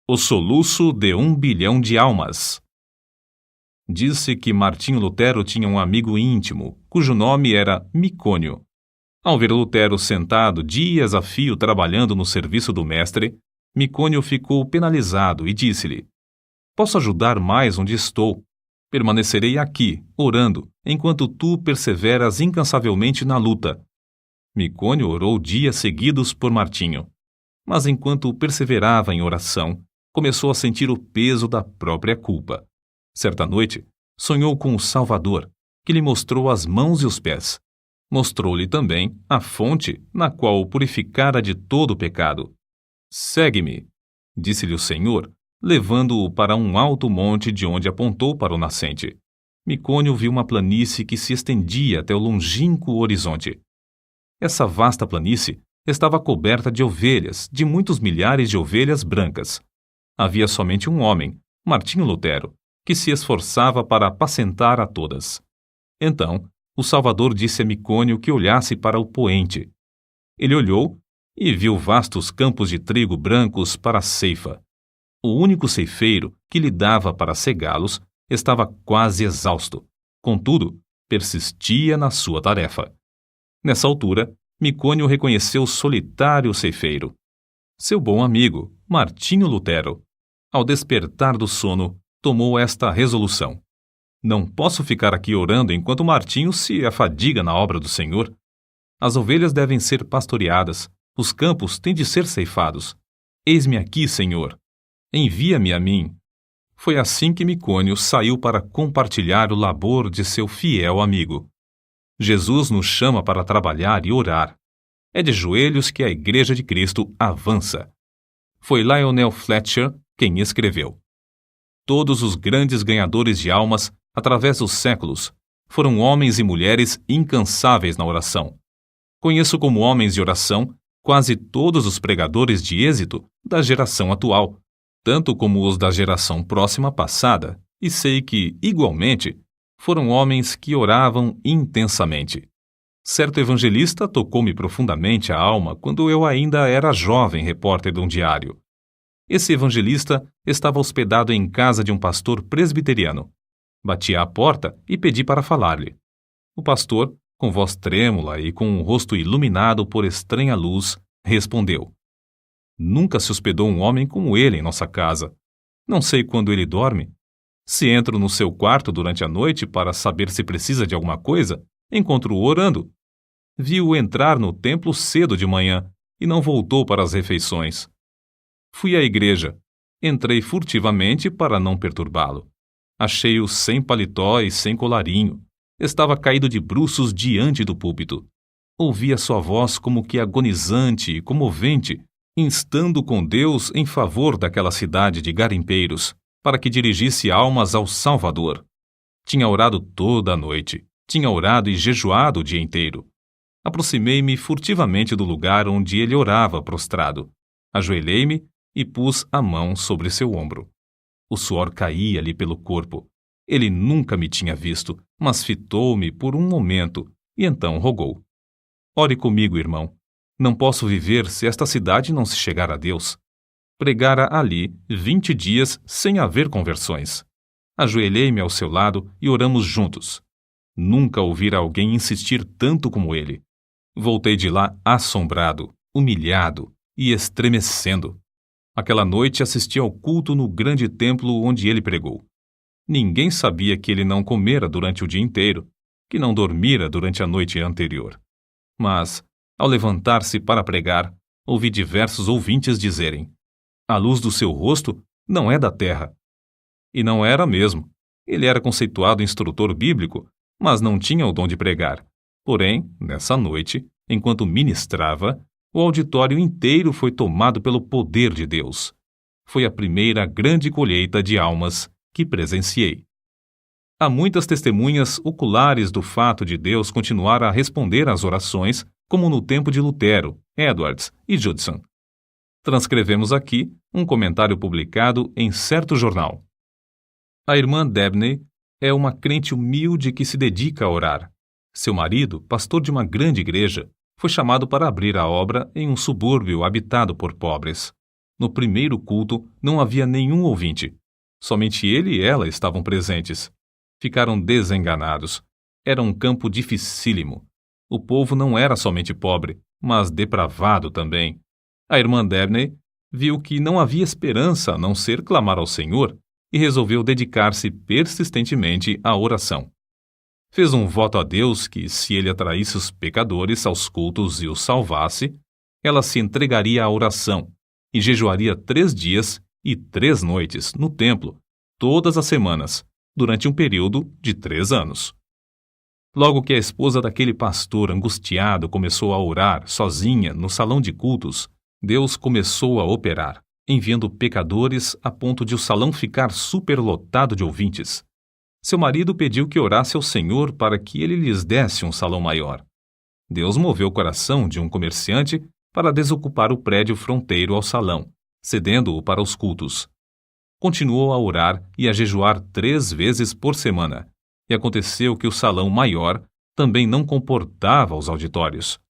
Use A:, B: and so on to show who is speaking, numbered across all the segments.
A: O soluço de 1 bilhão de almas. Disse que Martinho Lutero tinha um amigo íntimo, cujo nome era Micônio. Ao ver Lutero sentado dias a fio trabalhando no serviço do mestre, Micônio ficou penalizado e disse-lhe: "Posso ajudar mais onde estou. Permanecerei aqui, orando, enquanto tu perseveras incansavelmente na luta." Micônio orou dias seguidos por Martinho. Mas enquanto perseverava em oração, começou a sentir o peso da própria culpa. Certa noite, sonhou com o Salvador, que lhe mostrou as mãos e os pés. Mostrou-lhe também a fonte na qual o purificara de todo o pecado. "Segue-me", disse-lhe o Senhor, levando-o para um alto monte de onde apontou para o nascente. Micônio viu uma planície que se estendia até o longínquo horizonte. Essa vasta planície estava coberta de ovelhas, de muitos milhares de ovelhas brancas. Havia somente um homem, Martinho Lutero, que se esforçava para apacentar a todas. Então, o Salvador disse a Micônio que olhasse para o poente. Ele olhou e viu vastos campos de trigo brancos para a ceifa. O único ceifeiro que lhe dava para cegá-los estava quase exausto. Contudo, persistia na sua tarefa. Nessa altura, Micônio reconheceu o solitário ceifeiro, seu bom amigo, Martinho Lutero. Ao despertar do sono, tomou esta resolução: "Não posso ficar aqui orando enquanto Martinho se afadiga na obra do Senhor. As ovelhas devem ser pastoreadas, os campos têm de ser ceifados. Eis-me aqui, Senhor. Envia-me a mim." Foi assim que Micônio saiu para compartilhar o labor de seu fiel amigo. Jesus nos chama para trabalhar e orar. É de joelhos que a Igreja de Cristo avança. Foi Lionel Fletcher quem escreveu: "Todos os grandes ganhadores de almas, através dos séculos, foram homens e mulheres incansáveis na oração. Conheço como homens de oração quase todos os pregadores de êxito da geração atual, tanto como os da geração próxima passada, e sei que, igualmente, foram homens que oravam intensamente. Certo evangelista tocou-me profundamente a alma quando eu ainda era jovem repórter de um diário. Esse evangelista estava hospedado em casa de um pastor presbiteriano. Bati à porta e pedi para falar-lhe. O pastor, com voz trêmula e com um rosto iluminado por estranha luz, respondeu: "Nunca se hospedou um homem como ele em nossa casa. Não sei quando ele dorme. Se entro no seu quarto durante a noite para saber se precisa de alguma coisa, encontro-o orando. Vi-o entrar no templo cedo de manhã e não voltou para as refeições. Fui à igreja. Entrei furtivamente para não perturbá-lo. Achei-o sem paletó e sem colarinho. Estava caído de bruços diante do púlpito. Ouvi a sua voz como que agonizante e comovente, instando com Deus em favor daquela cidade de garimpeiros, para que dirigisse almas ao Salvador. Tinha orado toda a noite. Tinha orado e jejuado o dia inteiro. Aproximei-me furtivamente do lugar onde ele orava prostrado. Ajoelhei-me e pus a mão sobre seu ombro. O suor caía-lhe pelo corpo. Ele nunca me tinha visto, mas fitou-me por um momento e então rogou: "Ore comigo, irmão. Não posso viver se esta cidade não se chegar a Deus." Pregara ali 20 dias sem haver conversões. Ajoelhei-me ao seu lado e oramos juntos. Nunca ouvira alguém insistir tanto como ele. Voltei de lá assombrado, humilhado e estremecendo. Aquela noite assisti ao culto no grande templo onde ele pregou. Ninguém sabia que ele não comera durante o dia inteiro, que não dormira durante a noite anterior. Mas, ao levantar-se para pregar, ouvi diversos ouvintes dizerem: "A luz do seu rosto não é da terra." E não era mesmo. Ele era conceituado instrutor bíblico, mas não tinha o dom de pregar. Porém, nessa noite, enquanto ministrava, o auditório inteiro foi tomado pelo poder de Deus. Foi a primeira grande colheita de almas que presenciei. Há muitas testemunhas oculares do fato de Deus continuar a responder às orações, como no tempo de Lutero, Edwards e Judson. Transcrevemos aqui um comentário publicado em certo jornal. A irmã Dabney é uma crente humilde que se dedica a orar. Seu marido, pastor de uma grande igreja, foi chamado para abrir a obra em um subúrbio habitado por pobres. No primeiro culto não havia nenhum ouvinte. Somente ele e ela estavam presentes. Ficaram desenganados. Era um campo dificílimo. O povo não era somente pobre, mas depravado também. A irmã Dabney viu que não havia esperança a não ser clamar ao Senhor e resolveu dedicar-se persistentemente à oração. Fez um voto a Deus que, se ele atraísse os pecadores aos cultos e os salvasse, ela se entregaria à oração e jejuaria 3 dias e 3 noites no templo, todas as semanas, durante um período de 3 anos. Logo que a esposa daquele pastor angustiado começou a orar sozinha no salão de cultos, Deus começou a operar, enviando pecadores a ponto de o salão ficar superlotado de ouvintes. Seu marido pediu que orasse ao Senhor para que ele lhes desse um salão maior. Deus moveu o coração de um comerciante para desocupar o prédio fronteiro ao salão, cedendo-o para os cultos. Continuou a orar e a jejuar 3 vezes por semana, e aconteceu que o salão maior também não comportava os auditórios.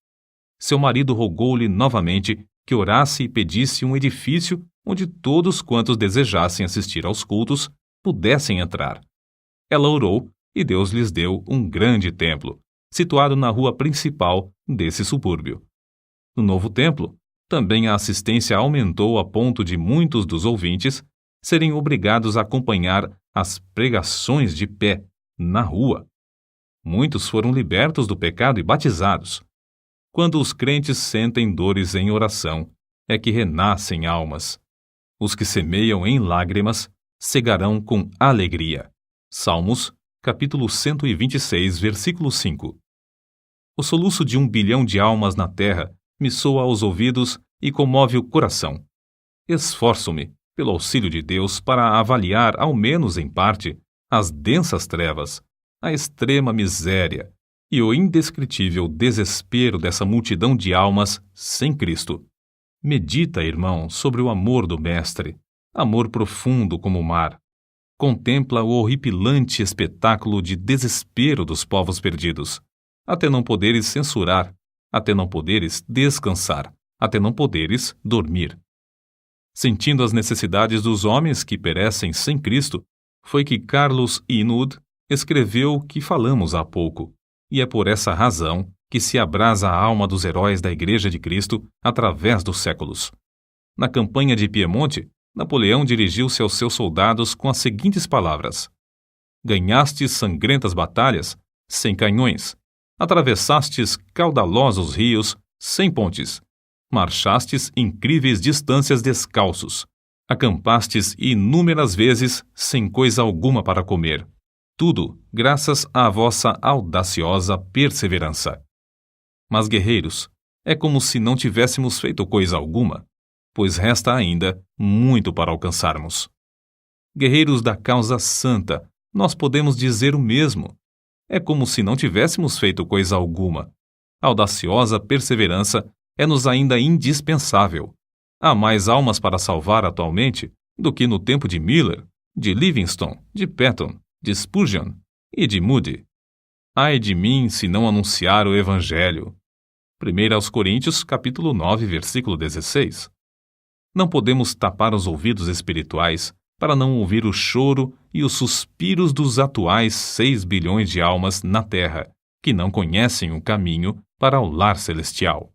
A: Seu marido rogou-lhe novamente que orasse e pedisse um edifício onde todos quantos desejassem assistir aos cultos pudessem entrar. Ela orou e Deus lhes deu um grande templo, situado na rua principal desse subúrbio. No novo templo, também a assistência aumentou a ponto de muitos dos ouvintes serem obrigados a acompanhar as pregações de pé, na rua. Muitos foram libertos do pecado e batizados. Quando os crentes sentem dores em oração, é que renascem almas. Os que semeiam em lágrimas cegarão com alegria. Salmos, capítulo 126, versículo 5. O soluço de 1 bilhão de almas na terra me soa aos ouvidos e comove o coração. Esforço-me, pelo auxílio de Deus, para avaliar, ao menos em parte, as densas trevas, a extrema miséria e o indescritível desespero dessa multidão de almas sem Cristo. Medita, irmão, sobre o amor do Mestre, amor profundo como o mar. Contempla o horripilante espetáculo de desespero dos povos perdidos, até não poderes censurar, até não poderes descansar, até não poderes dormir. Sentindo as necessidades dos homens que perecem sem Cristo, foi que Carlos Inwood escreveu o que falamos há pouco, e é por essa razão que se abrasa a alma dos heróis da Igreja de Cristo através dos séculos. Na campanha de Piemonte, Napoleão dirigiu-se aos seus soldados com as seguintes palavras: ganhastes sangrentas batalhas sem canhões, atravessastes caudalosos rios sem pontes, marchastes incríveis distâncias descalços, acampastes inúmeras vezes sem coisa alguma para comer. Tudo graças à vossa audaciosa perseverança. Mas, guerreiros, é como se não tivéssemos feito coisa alguma, pois resta ainda muito para alcançarmos. Guerreiros da causa santa, nós podemos dizer o mesmo. É como se não tivéssemos feito coisa alguma. A audaciosa perseverança é-nos ainda indispensável. Há mais almas para salvar atualmente do que no tempo de Miller, de Livingstone, de Patton, de Spurgeon e de Moody. Ai de mim se não anunciar o Evangelho. 1 Coríntios, capítulo 9, versículo 16. Não podemos tapar os ouvidos espirituais para não ouvir o choro e os suspiros dos atuais 6 bilhões de almas na Terra, que não conhecem o caminho para o lar celestial.